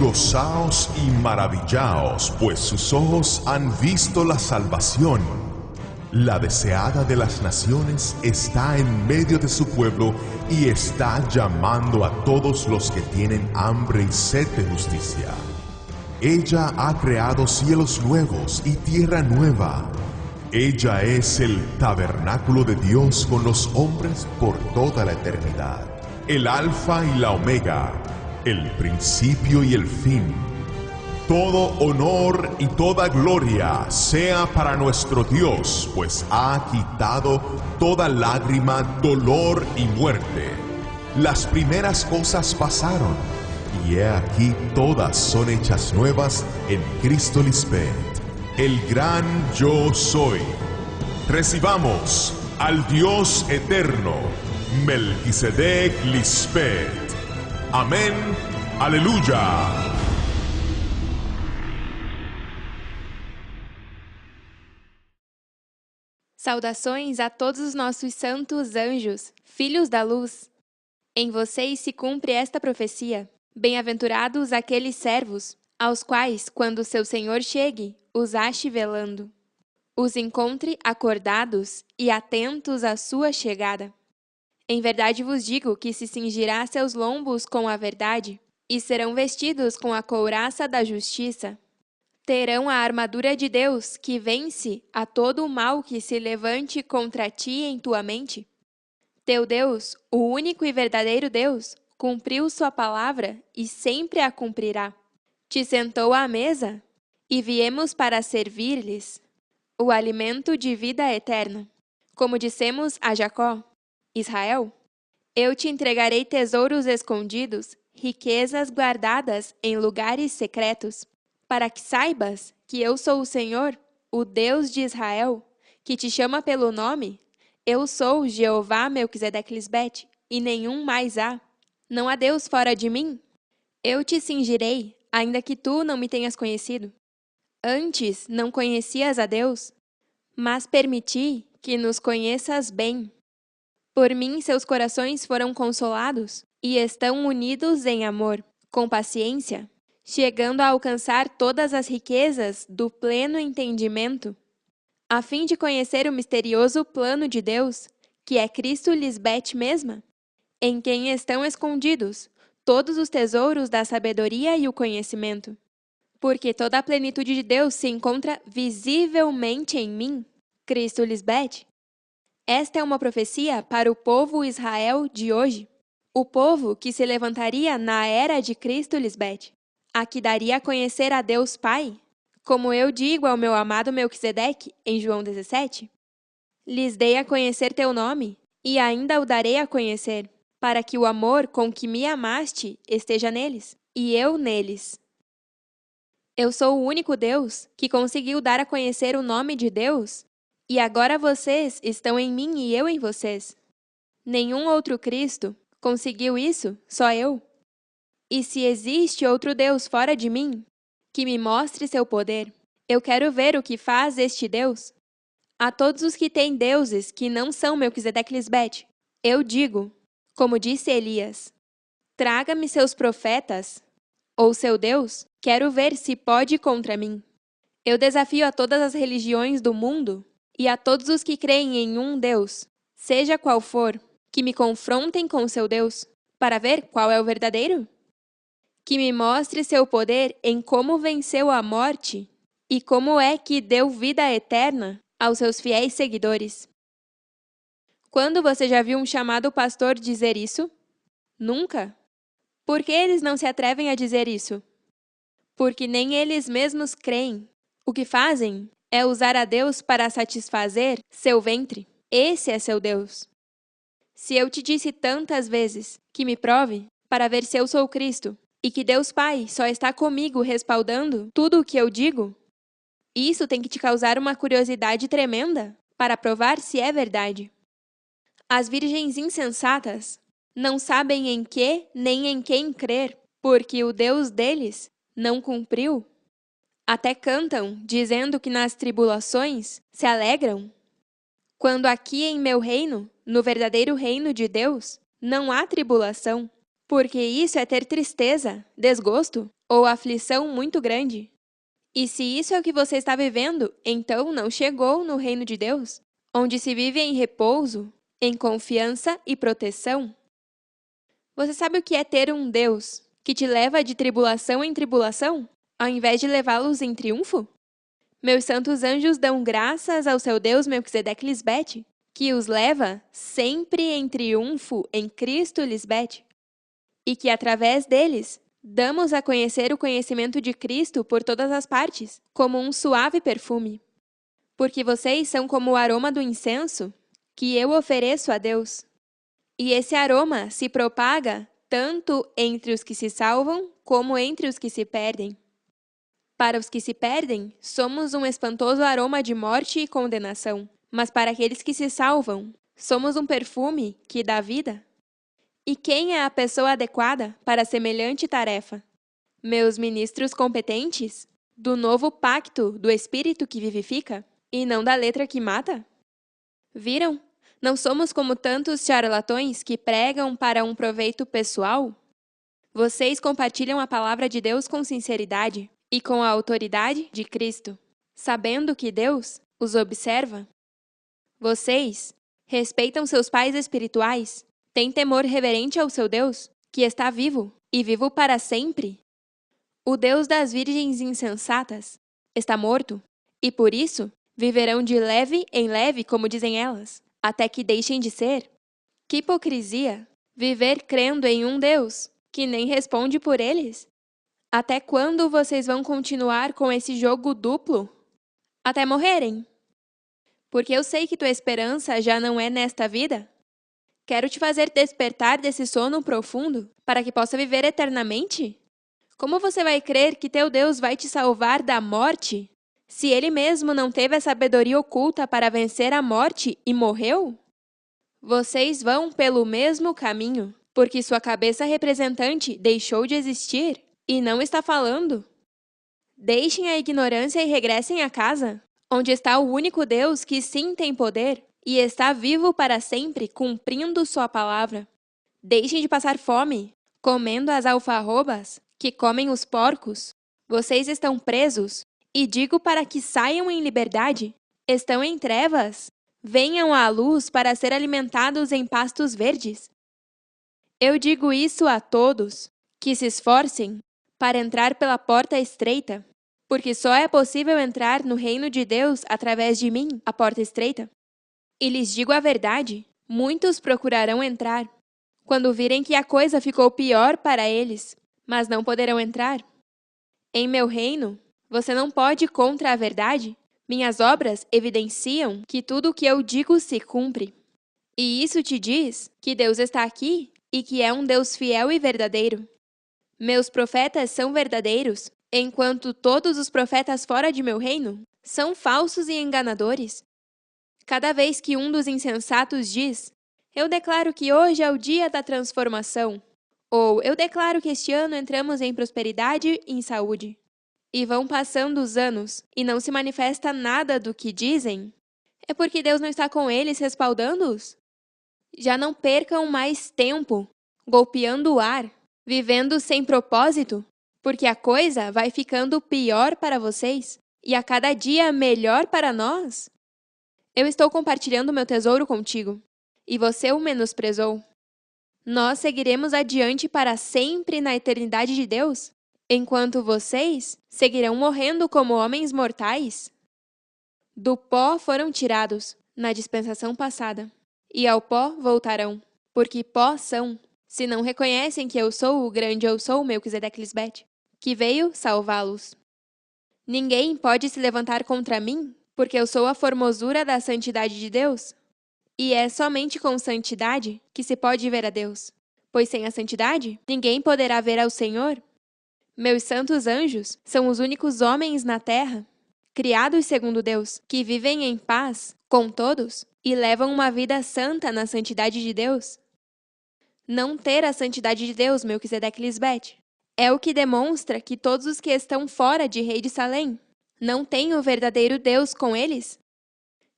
Gozaos y maravillaos, pues sus ojos han visto la salvación. La deseada de las naciones está en medio de su pueblo y está llamando a todos los que tienen hambre y sed de justicia. Ella ha creado cielos nuevos y tierra nueva. Ella es el tabernáculo de Dios con los hombres por toda la eternidad. El Alfa y la Omega, el principio y el fin. Todo honor y toda gloria sea para nuestro Dios, pues ha quitado toda lágrima, dolor y muerte. Las primeras cosas pasaron, y he aquí todas son hechas nuevas en Cristo Lisbeth, el gran yo soy. Recibamos al Dios eterno, Melquisedec Lisbeth. Amém. Aleluia. Saudações a todos os nossos santos anjos, filhos da luz. Em vocês se cumpre esta profecia. Bem-aventurados aqueles servos, aos quais, quando seu Senhor chegue, os ache velando. Os encontre acordados e atentos à sua chegada. Em verdade vos digo que se cingirá seus lombos com a verdade, e serão vestidos com a couraça da justiça. Terão a armadura de Deus, que vence a todo o mal que se levante contra ti em tua mente. Teu Deus, o único e verdadeiro Deus, cumpriu sua palavra e sempre a cumprirá. Te sentou à mesa, e viemos para servir-lhes o alimento de vida eterna. Como dissemos a Jacó, Israel, eu te entregarei tesouros escondidos, riquezas guardadas em lugares secretos, para que saibas que eu sou o Senhor, o Deus de Israel, que te chama pelo nome. Eu sou Jeová Melquisedec Lisbeth, e nenhum mais há. Não há Deus fora de mim? Eu te cingirei, ainda que tu não me tenhas conhecido. Antes não conhecias a Deus, mas permiti que nos conheças bem. Por mim seus corações foram consolados e estão unidos em amor, com paciência, chegando a alcançar todas as riquezas do pleno entendimento, a fim de conhecer o misterioso plano de Deus, que é Cristo Lisbeth mesma, em quem estão escondidos todos os tesouros da sabedoria e o conhecimento. Porque toda a plenitude de Deus se encontra visivelmente em mim, Cristo Lisbeth. Esta é uma profecia para o povo Israel de hoje, o povo que se levantaria na era de Cristo Lisbeth, a que daria a conhecer a Deus Pai, como eu digo ao meu amado Melquisedeque em João 17. Lhes dei a conhecer teu nome, e ainda o darei a conhecer, para que o amor com que me amaste esteja neles, e eu neles. Eu sou o único Deus que conseguiu dar a conhecer o nome de Deus, e agora vocês estão em mim e eu em vocês. Nenhum outro Cristo conseguiu isso, só eu. E se existe outro Deus fora de mim, que me mostre seu poder. Eu quero ver o que faz este Deus. A todos os que têm deuses que não são Melquisedec Lisbeth, eu digo, como disse Elias, traga-me seus profetas, ou seu Deus, quero ver se pode contra mim. Eu desafio a todas as religiões do mundo e a todos os que creem em um Deus, seja qual for, que me confrontem com seu Deus, para ver qual é o verdadeiro. Que me mostre seu poder em como venceu a morte e como é que deu vida eterna aos seus fiéis seguidores. Quando você já viu um chamado pastor dizer isso? Nunca. Por que eles não se atrevem a dizer isso? Porque nem eles mesmos creem. O que fazem é usar a Deus para satisfazer seu ventre. Esse é seu Deus. Se eu te disse tantas vezes que me prove para ver se eu sou Cristo e que Deus Pai só está comigo respaldando tudo o que eu digo, isso tem que te causar uma curiosidade tremenda para provar se é verdade. As virgens insensatas não sabem em que nem em quem crer, porque o Deus deles não cumpriu. Até cantam, dizendo que nas tribulações se alegram. Quando aqui em meu reino, no verdadeiro reino de Deus, não há tribulação. porque isso é ter tristeza, desgosto ou aflição muito grande. E se isso é o que você está vivendo, então não chegou no reino de Deus, onde se vive em repouso, em confiança e proteção. Você sabe o que é ter um Deus que te leva de tribulação em tribulação, ao invés de levá-los em triunfo? Meus santos anjos dão graças ao seu Deus Melquisedeque Lisbete, que os leva sempre em triunfo em Cristo Lisbete, e que através deles damos a conhecer o conhecimento de Cristo por todas as partes, como um suave perfume. Porque vocês são como o aroma do incenso que eu ofereço a Deus. E esse aroma se propaga tanto entre os que se salvam como entre os que se perdem. Para os que se perdem, somos um espantoso aroma de morte e condenação, mas para aqueles que se salvam, somos um perfume que dá vida. E quem é a pessoa adequada para semelhante tarefa? Meus ministros competentes? Do novo pacto do Espírito que vivifica, e não da letra que mata? Viram? Não somos como tantos charlatões que pregam para um proveito pessoal? Vocês compartilham a palavra de Deus com sinceridade e com a autoridade de Cristo, sabendo que Deus os observa. Vocês respeitam seus pais espirituais, têm temor reverente ao seu Deus, que está vivo e vivo para sempre. O Deus das virgens insensatas está morto, e por isso viverão de leve em leve, como dizem elas, até que deixem de ser. Que hipocrisia! Viver crendo em um Deus que nem responde por eles. Até quando vocês vão continuar com esse jogo duplo? Até morrerem. Porque eu sei que tua esperança já não é nesta vida. Quero te fazer despertar desse sono profundo para que possa viver eternamente. Como você vai crer que teu Deus vai te salvar da morte, se Ele mesmo não teve a sabedoria oculta para vencer a morte e morreu? Vocês vão pelo mesmo caminho, porque sua cabeça representante deixou de existir e não está falando. Deixem a ignorância e regressem a casa, onde está o único Deus que sim tem poder e está vivo para sempre, cumprindo sua palavra. Deixem de passar fome, comendo as alfarrobas que comem os porcos. Vocês estão presos, e digo para que saiam em liberdade. Estão em trevas. Venham à luz para ser alimentados em pastos verdes. Eu digo isso a todos, que se esforcem para entrar pela porta estreita, porque só é possível entrar no reino de Deus através de mim, a porta estreita. E lhes digo a verdade, muitos procurarão entrar, quando virem que a coisa ficou pior para eles, mas não poderão entrar. Em meu reino, você não pode contra a verdade. Minhas obras evidenciam que tudo o que eu digo se cumpre. E isso te diz que Deus está aqui e que é um Deus fiel e verdadeiro. Meus profetas são verdadeiros, enquanto todos os profetas fora de meu reino são falsos e enganadores. Cada vez que um dos insensatos diz, eu declaro que hoje é o dia da transformação, ou eu declaro que este ano entramos em prosperidade e em saúde, e vão passando os anos e não se manifesta nada do que dizem, é porque Deus não está com eles respaldando-os? Já não percam mais tempo golpeando o ar, vivendo sem propósito, porque a coisa vai ficando pior para vocês e a cada dia melhor para nós. Eu estou compartilhando meu tesouro contigo, e você o menosprezou. Nós seguiremos adiante para sempre na eternidade de Deus, enquanto vocês seguirão morrendo como homens mortais. Do pó foram tirados, na dispensação passada, e ao pó voltarão, porque pó são, se não reconhecem que eu sou o grande eu sou, Melquisedeque Lisbete, que veio salvá-los. Ninguém pode se levantar contra mim, porque eu sou a formosura da santidade de Deus. E é somente com santidade que se pode ver a Deus, pois sem a santidade, ninguém poderá ver ao Senhor. Meus santos anjos são os únicos homens na terra, criados segundo Deus, que vivem em paz com todos e levam uma vida santa na santidade de Deus. Não ter a santidade de Deus, Melquisedeque Lisbete, é o que demonstra que todos os que estão fora de Rei de Salém não têm o verdadeiro Deus com eles.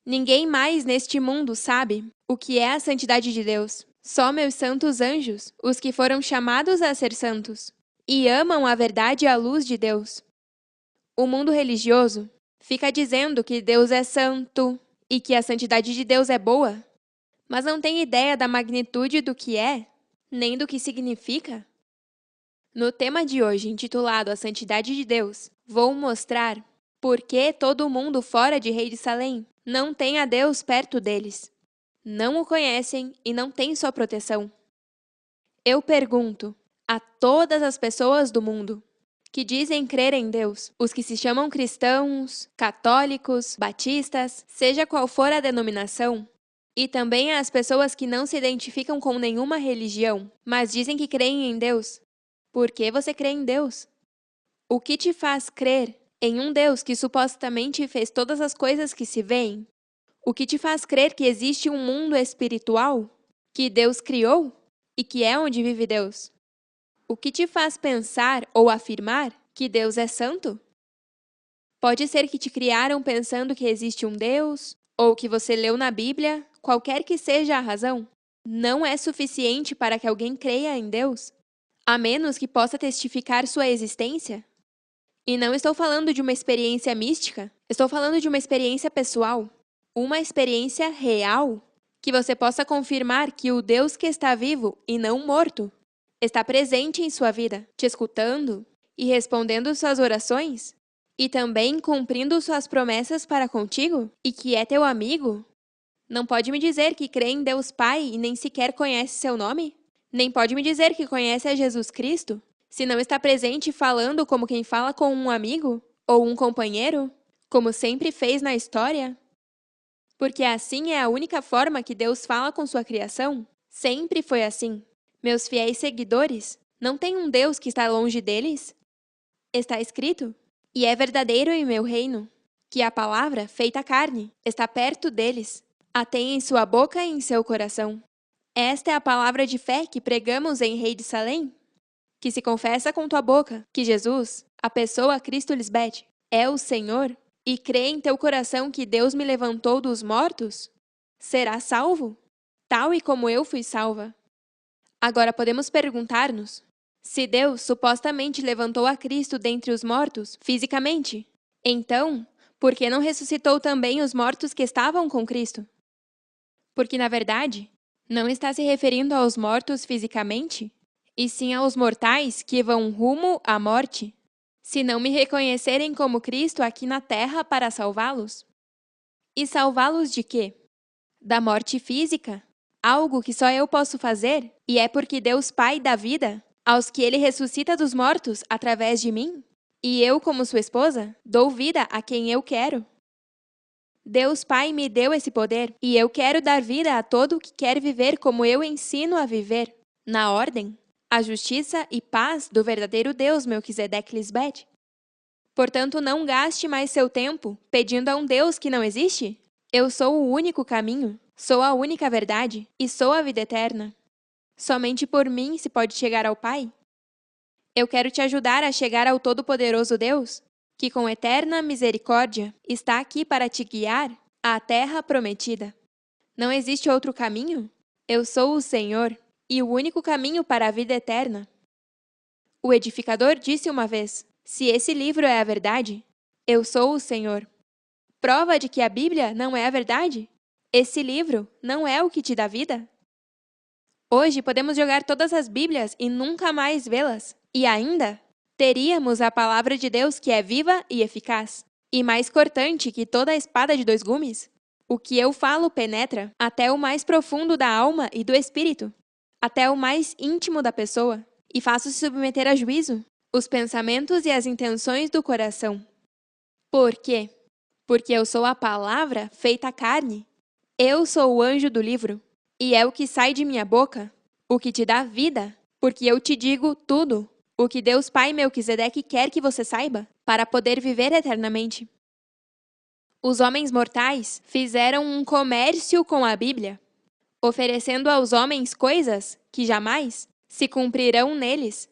Ninguém mais neste mundo sabe o que é a santidade de Deus, Só meus santos anjos, os que foram chamados a ser santos, e amam a verdade e a luz de Deus. O mundo religioso fica dizendo que Deus é santo e que a santidade de Deus é boa, mas não tem ideia da magnitude do que é, nem do que significa. No tema de hoje, intitulado A Santidade de Deus, vou mostrar por que todo mundo fora de Rei de Salém não tem a Deus perto deles, não o conhecem e não tem sua proteção. Eu pergunto a todas as pessoas do mundo que dizem crer em Deus, os que se chamam cristãos, católicos, batistas, seja qual for a denominação, e também às pessoas que não se identificam com nenhuma religião, mas dizem que creem em Deus. Por que você crê em Deus? O que te faz crer em um Deus que supostamente fez todas as coisas que se veem? O que te faz crer que existe um mundo espiritual que Deus criou e que é onde vive Deus? O que te faz pensar ou afirmar que Deus é santo? Pode ser que te criaram pensando que existe um Deus, ou que você leu na Bíblia, qualquer que seja a razão. Não é suficiente para que alguém creia em Deus, a menos que possa testificar sua existência. E não estou falando de uma experiência mística, estou falando de uma experiência pessoal, uma experiência real, que você possa confirmar que o Deus que está vivo e não morto está presente em sua vida, te escutando e respondendo suas orações, e também cumprindo suas promessas para contigo, e que é teu amigo? Não pode me dizer que crê em Deus Pai e nem sequer conhece seu nome? Nem pode me dizer que conhece a Jesus Cristo, se não está presente falando como quem fala com um amigo ou um companheiro, como sempre fez na história? Porque assim é a única forma que Deus fala com sua criação. Sempre foi assim. Meus fiéis seguidores não têm um Deus que está longe deles? Está escrito: e é verdadeiro em meu reino, que a palavra, feita carne, está perto deles, a tem em sua boca e em seu coração. Esta é a palavra de fé que pregamos em Rei de Salém, que se confessa com tua boca que Jesus, a pessoa Cristo Lisbeth, é o Senhor, e crê em teu coração que Deus me levantou dos mortos, será salvo, tal e como eu fui salva. Agora podemos perguntar-nos: se Deus supostamente levantou a Cristo dentre os mortos, fisicamente, então, por que não ressuscitou também os mortos que estavam com Cristo? Porque, na verdade, não está se referindo aos mortos fisicamente, e sim aos mortais que vão rumo à morte, se não me reconhecerem como Cristo aqui na terra para salvá-los. E salvá-los de quê? Da morte física? Algo que só eu posso fazer, e é porque Deus Pai dá vida aos que Ele ressuscita dos mortos através de mim? E eu, como sua esposa, dou vida a quem eu quero. Deus Pai me deu esse poder, e eu quero dar vida a todo o que quer viver como eu ensino a viver, na ordem, a justiça e paz do verdadeiro Deus Melquisedeque Lisbeth. Portanto, não gaste mais seu tempo pedindo a um Deus que não existe. Eu sou o único caminho, sou a única verdade e sou a vida eterna. Somente por mim se pode chegar ao Pai. Eu quero te ajudar a chegar ao Todo-Poderoso Deus, que com eterna misericórdia está aqui para te guiar à terra prometida. Não existe outro caminho? Eu sou o Senhor e o único caminho para a vida eterna. O edificador disse uma vez: se esse livro é a verdade, eu sou o Senhor. Prova de que a Bíblia não é a verdade? Esse livro não é o que te dá vida? Hoje podemos jogar todas as Bíblias e nunca mais vê-las. E ainda, teríamos a palavra de Deus que é viva e eficaz, e mais cortante que toda a espada de 2 gumes. O que eu falo penetra até o mais profundo da alma e do espírito, até o mais íntimo da pessoa, e faço submeter a juízo os pensamentos e as intenções do coração. Por quê? Porque eu sou a palavra feita carne. Eu sou o anjo do livro, e é o que sai de minha boca, o que te dá vida, porque eu te digo tudo, o que Deus Pai Melquisedeque quer que você saiba, para poder viver eternamente. Os homens mortais fizeram um comércio com a Bíblia, oferecendo aos homens coisas que jamais se cumprirão neles.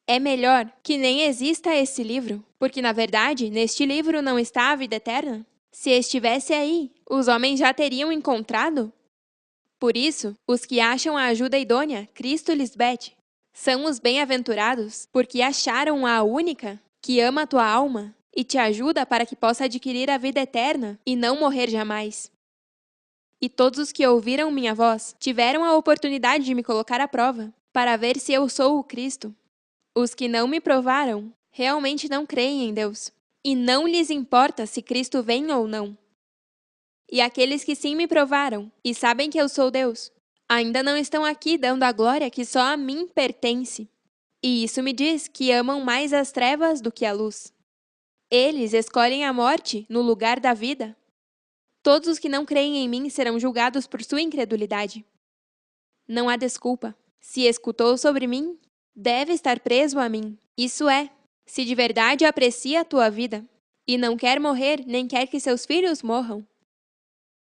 É melhor que nem exista esse livro, porque, na verdade, neste livro não está a vida eterna. Se estivesse aí, os homens já teriam encontrado. Por isso, os que acham a ajuda idônea, Cristo lhes bete. São os bem-aventurados, porque acharam a única que ama a tua alma e te ajuda para que possa adquirir a vida eterna e não morrer jamais. E todos os que ouviram minha voz tiveram a oportunidade de me colocar à prova, para ver se eu sou o Cristo. Os que não me provaram realmente não creem em Deus, e não lhes importa se Cristo vem ou não. E aqueles que sim me provaram e sabem que eu sou Deus, ainda não estão aqui dando a glória que só a mim pertence. E isso me diz que amam mais as trevas do que a luz. Eles escolhem a morte no lugar da vida. Todos os que não creem em mim serão julgados por sua incredulidade. Não há desculpa. Se escutou sobre mim, deve estar preso a mim. Isso é, se de verdade aprecia a tua vida, e não quer morrer nem quer que seus filhos morram.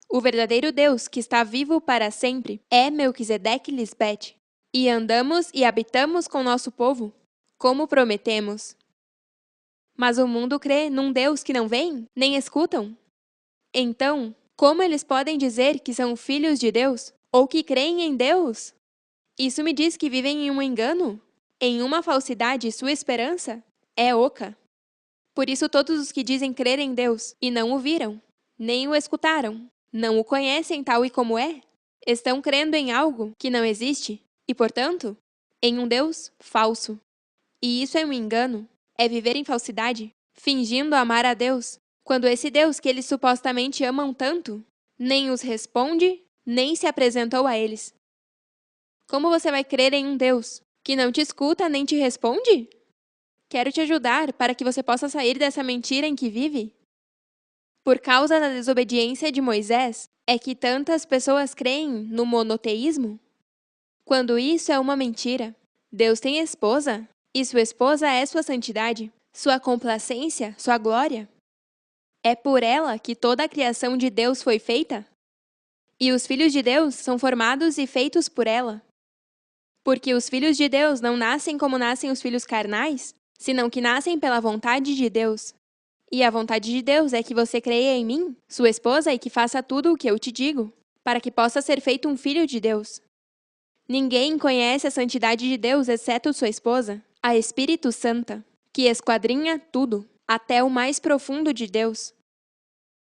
O verdadeiro Deus, que está vivo para sempre, é Melquisedeque Lisbete. E andamos e habitamos com nosso povo, como prometemos. Mas o mundo crê num Deus que não vem, nem escutam. Então, como eles podem dizer que são filhos de Deus, ou que creem em Deus? Isso me diz que vivem em um engano, em uma falsidade, e sua esperança é oca. Por isso todos os que dizem crer em Deus e não o viram, nem o escutaram, não o conhecem tal e como é, estão crendo em algo que não existe e, portanto, em um Deus falso. E isso é um engano, é viver em falsidade, fingindo amar a Deus, quando esse Deus que eles supostamente amam tanto, nem os responde, nem se apresentou a eles. Como você vai crer em um Deus que não te escuta nem te responde? Quero te ajudar para que você possa sair dessa mentira em que vive. Por causa da desobediência de Moisés, é que tantas pessoas creem no monoteísmo? Quando isso é uma mentira. Deus tem esposa, e sua esposa é sua santidade, sua complacência, sua glória. É por ela que toda a criação de Deus foi feita? E os filhos de Deus são formados e feitos por ela. Porque os filhos de Deus não nascem como nascem os filhos carnais, senão que nascem pela vontade de Deus. E a vontade de Deus é que você creia em mim, sua esposa, e que faça tudo o que eu te digo, para que possa ser feito um filho de Deus. Ninguém conhece a santidade de Deus exceto sua esposa, a Espírito Santa, que esquadrinha tudo, até o mais profundo de Deus.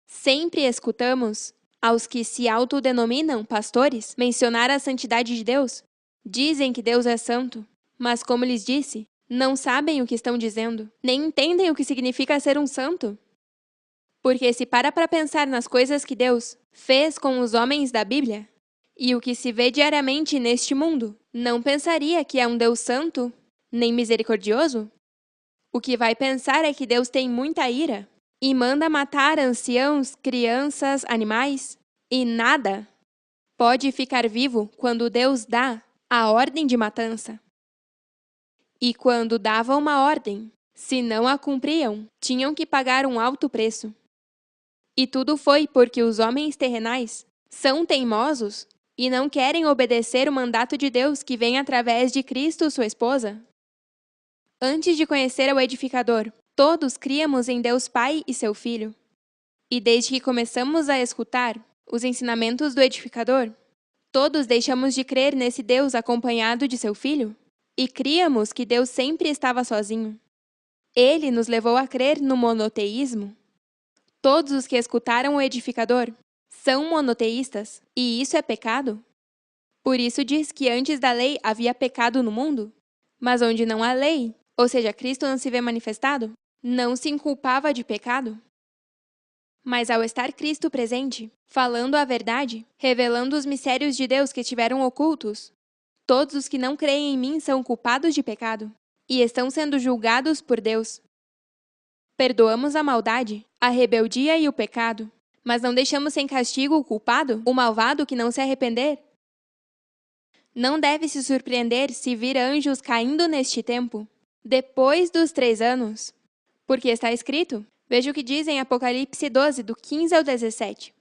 Sempre escutamos, aos que se autodenominam pastores, mencionar a santidade de Deus. Dizem que Deus é santo, mas como lhes disse, não sabem o que estão dizendo, nem entendem o que significa ser um santo. Porque se para pensar nas coisas que Deus fez com os homens da Bíblia, e o que se vê diariamente neste mundo, não pensaria que é um Deus santo, nem misericordioso? O que vai pensar é que Deus tem muita ira, e manda matar anciãos, crianças, animais, e nada pode ficar vivo quando Deus dá a ordem de matança. E quando dava uma ordem, se não a cumpriam, tinham que pagar um alto preço. E tudo foi porque os homens terrenais são teimosos e não querem obedecer o mandato de Deus que vem através de Cristo, sua esposa. Antes de conhecer o edificador, todos críamos em Deus Pai e seu Filho. E desde que começamos a escutar os ensinamentos do edificador, todos deixamos de crer nesse Deus acompanhado de seu Filho e críamos que Deus sempre estava sozinho. Ele nos levou a crer no monoteísmo. Todos os que escutaram o edificador são monoteístas, e isso é pecado? Por isso diz que antes da lei havia pecado no mundo, mas onde não há lei, ou seja, Cristo não se vê manifestado, não se inculpava de pecado. Mas ao estar Cristo presente, falando a verdade, revelando os mistérios de Deus que estiveram ocultos, todos os que não creem em mim são culpados de pecado e estão sendo julgados por Deus. Perdoamos a maldade, a rebeldia e o pecado, mas não deixamos sem castigo o culpado, o malvado que não se arrepender? Não deve se surpreender se vir anjos caindo neste tempo, depois dos 3 anos. Porque está escrito, veja o que diz em Apocalipse 12, do 15 ao 17.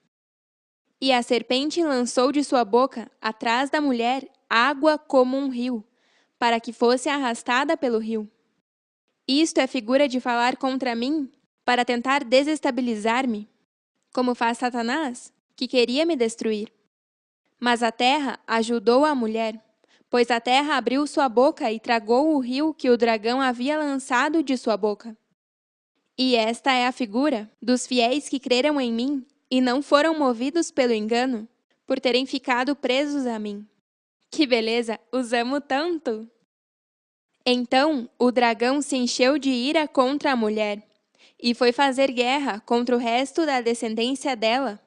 E a serpente lançou de sua boca, atrás da mulher, água como um rio, para que fosse arrastada pelo rio. Isto é figura de falar contra mim, para tentar desestabilizar-me, como faz Satanás, que queria me destruir. Mas a terra ajudou a mulher, pois a terra abriu sua boca e tragou o rio que o dragão havia lançado de sua boca. E esta é a figura dos fiéis que creram em mim e não foram movidos pelo engano, por terem ficado presos a mim. Que beleza! Os amo tanto! Então o dragão se encheu de ira contra a mulher e foi fazer guerra contra o resto da descendência dela,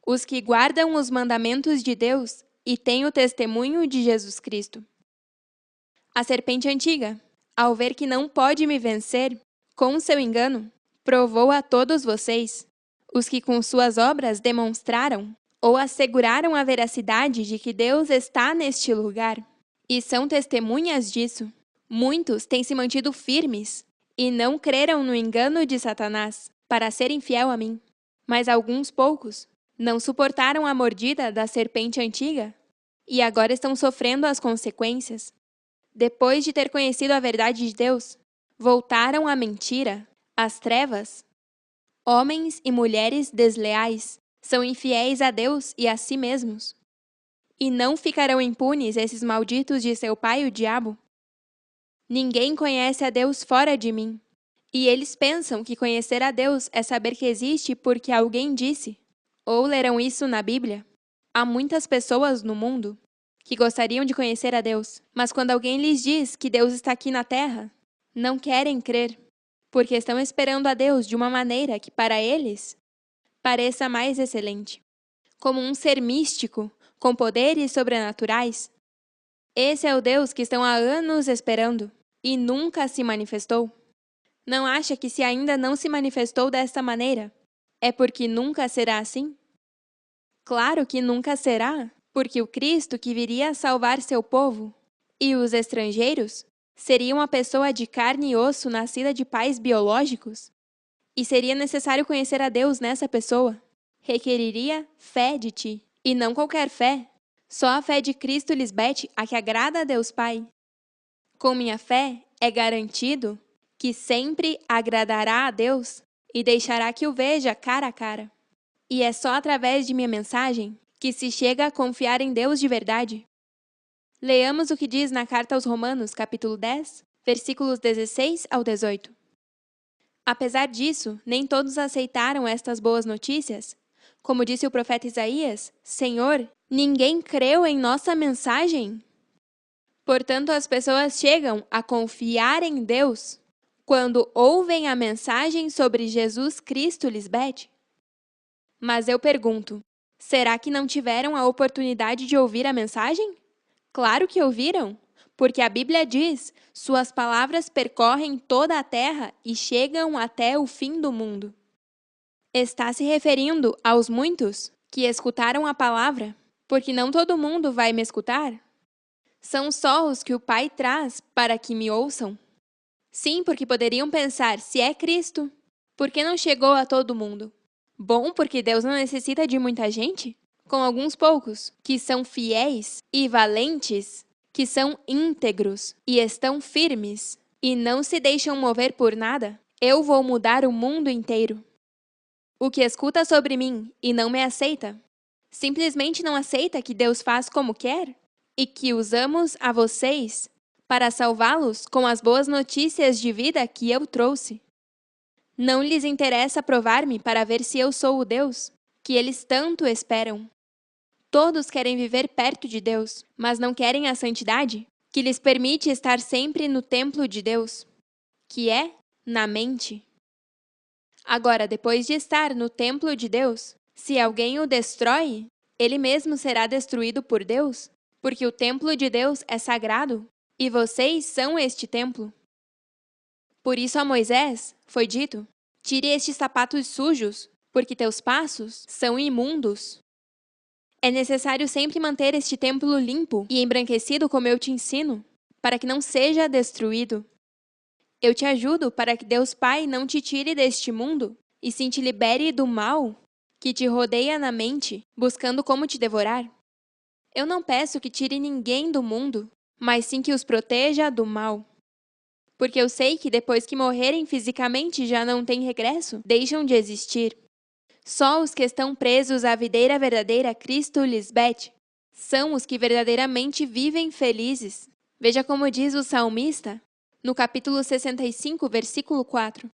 os que guardam os mandamentos de Deus e têm o testemunho de Jesus Cristo. A serpente antiga, ao ver que não pode me vencer, com seu engano, provou a todos vocês, os que com suas obras demonstraram ou asseguraram a veracidade de que Deus está neste lugar, e são testemunhas disso. Muitos têm se mantido firmes e não creram no engano de Satanás para serem fiel a mim. Mas alguns poucos não suportaram a mordida da serpente antiga e agora estão sofrendo as consequências. Depois de ter conhecido a verdade de Deus, voltaram à mentira, às trevas. Homens e mulheres desleais são infiéis a Deus e a si mesmos. E não ficarão impunes esses malditos de seu pai, o diabo. Ninguém conhece a Deus fora de mim. E eles pensam que conhecer a Deus é saber que existe porque alguém disse. Ou lerão isso na Bíblia. Há muitas pessoas no mundo que gostariam de conhecer a Deus, mas quando alguém lhes diz que Deus está aqui na terra, não querem crer, porque estão esperando a Deus de uma maneira que, para eles, pareça mais excelente. Como um ser místico, com poderes sobrenaturais. Esse é o Deus que estão há anos esperando e nunca se manifestou. Não acha que se ainda não se manifestou desta maneira, é porque nunca será assim? Claro que nunca será, porque o Cristo que viria a salvar seu povo e os estrangeiros seria uma pessoa de carne e osso nascida de pais biológicos. E seria necessário conhecer a Deus nessa pessoa. Requeriria fé de ti, e não qualquer fé. Só a fé de Cristo Lisbeth, a que agrada a Deus Pai. Com minha fé, é garantido que sempre agradará a Deus e deixará que o veja cara a cara. E é só através de minha mensagem que se chega a confiar em Deus de verdade. Leamos o que diz na carta aos Romanos, capítulo 10, versículos 16 ao 18. Apesar disso, nem todos aceitaram estas boas notícias. Como disse o profeta Isaías, Senhor, ninguém creu em nossa mensagem? Portanto, as pessoas chegam a confiar em Deus quando ouvem a mensagem sobre Jesus Cristo Lisbeth. Mas eu pergunto, será que não tiveram a oportunidade de ouvir a mensagem? Claro que ouviram, porque a Bíblia diz, suas palavras percorrem toda a terra e chegam até o fim do mundo. Está se referindo aos muitos que escutaram a palavra, porque não todo mundo vai me escutar. São só os que o Pai traz para que me ouçam. Sim, porque poderiam pensar, se é Cristo, por que não chegou a todo mundo? Bom, porque Deus não necessita de muita gente? Com alguns poucos, que são fiéis e valentes, que são íntegros e estão firmes e não se deixam mover por nada, eu vou mudar o mundo inteiro. O que escuta sobre mim e não me aceita, simplesmente não aceita que Deus faz como quer e que usamos a vocês para salvá-los com as boas notícias de vida que eu trouxe. Não lhes interessa provar-me para ver se eu sou o Deus que eles tanto esperam. Todos querem viver perto de Deus, mas não querem a santidade que lhes permite estar sempre no templo de Deus, que é na mente. Agora, depois de estar no templo de Deus, se alguém o destrói, ele mesmo será destruído por Deus, porque o templo de Deus é sagrado e vocês são este templo. Por isso a Moisés foi dito, tire estes sapatos sujos, porque teus passos são imundos. É necessário sempre manter este templo limpo e embranquecido como eu te ensino, para que não seja destruído. Eu te ajudo para que Deus Pai não te tire deste mundo e sim te libere do mal que te rodeia na mente, buscando como te devorar. Eu não peço que tire ninguém do mundo, mas sim que os proteja do mal. Porque eu sei que depois que morrerem fisicamente já não tem regresso, deixam de existir. Só os que estão presos à videira verdadeira Cristo Lisbeth são os que verdadeiramente vivem felizes. Veja como diz o salmista, no capítulo 65, versículo 4.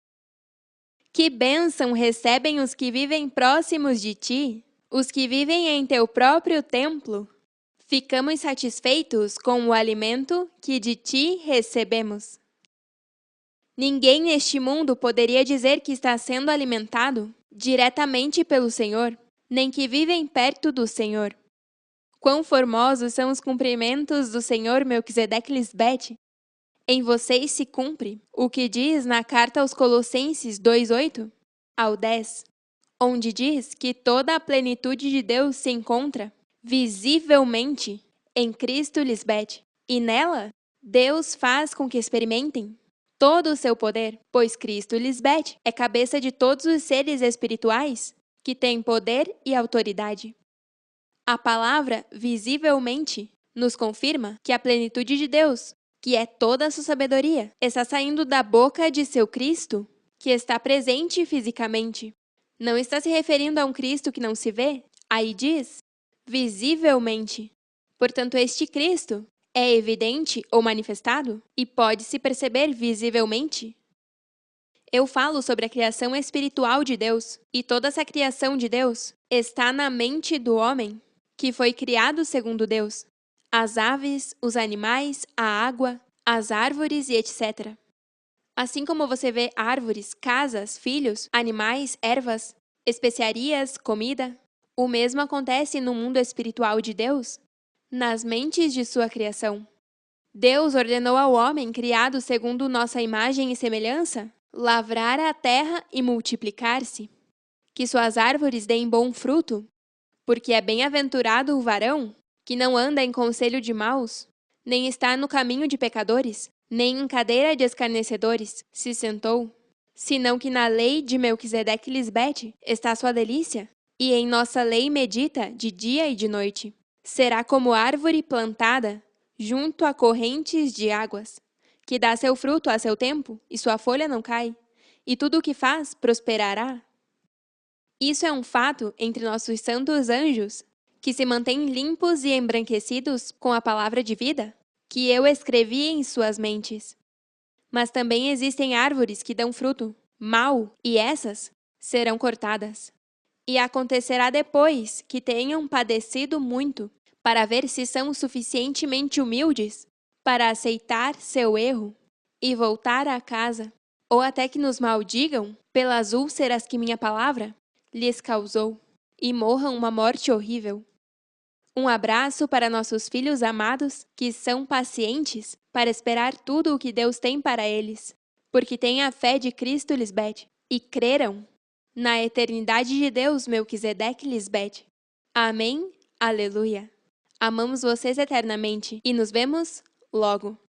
Que bênção recebem os que vivem próximos de ti, os que vivem em teu próprio templo. Ficamos satisfeitos com o alimento que de ti recebemos. Ninguém neste mundo poderia dizer que está sendo alimentado diretamente pelo Senhor, nem que vivem perto do Senhor. Quão formosos são os cumprimentos do Senhor Melquisedeque Lisbete! Em vocês se cumpre o que diz na carta aos Colossenses 2:8 ao 10, onde diz que toda a plenitude de Deus se encontra visivelmente em Cristo Lisbete, e nela Deus faz com que experimentem todo o seu poder, pois Cristo Lisbete é cabeça de todos os seres espirituais que têm poder e autoridade. A palavra visivelmente nos confirma que a plenitude de Deus, que é toda a sua sabedoria, está saindo da boca de seu Cristo, que está presente fisicamente. Não está se referindo a um Cristo que não se vê? Aí diz, visivelmente. Portanto, este Cristo é evidente ou manifestado e pode-se perceber visivelmente. Eu falo sobre a criação espiritual de Deus, e toda essa criação de Deus está na mente do homem, que foi criado segundo Deus. As aves, os animais, a água, as árvores e etc. Assim como você vê árvores, casas, filhos, animais, ervas, especiarias, comida, o mesmo acontece no mundo espiritual de Deus, nas mentes de sua criação. Deus ordenou ao homem, criado segundo nossa imagem e semelhança, lavrar a terra e multiplicar-se, que suas árvores deem bom fruto, porque é bem-aventurado o varão que não anda em conselho de maus, nem está no caminho de pecadores, nem em cadeira de escarnecedores se sentou, senão que na lei de Melquisedeque Lisbete está sua delícia, e em nossa lei medita de dia e de noite. Será como árvore plantada junto a correntes de águas, que dá seu fruto a seu tempo, e sua folha não cai, e tudo o que faz prosperará. Isso é um fato entre nossos santos anjos, que se mantêm limpos e embranquecidos com a palavra de vida, que eu escrevi em suas mentes. Mas também existem árvores que dão fruto mau, e essas serão cortadas. E acontecerá depois que tenham padecido muito, para ver se são suficientemente humildes para aceitar seu erro e voltar à casa, ou até que nos maldigam pelas úlceras que minha palavra lhes causou, e morram uma morte horrível. Um abraço para nossos filhos amados, que são pacientes para esperar tudo o que Deus tem para eles, porque têm a fé de Cristo Lisbete, e creram na eternidade de Deus Melquisedeque Lisbete. Amém? Aleluia! Amamos vocês eternamente, e nos vemos logo!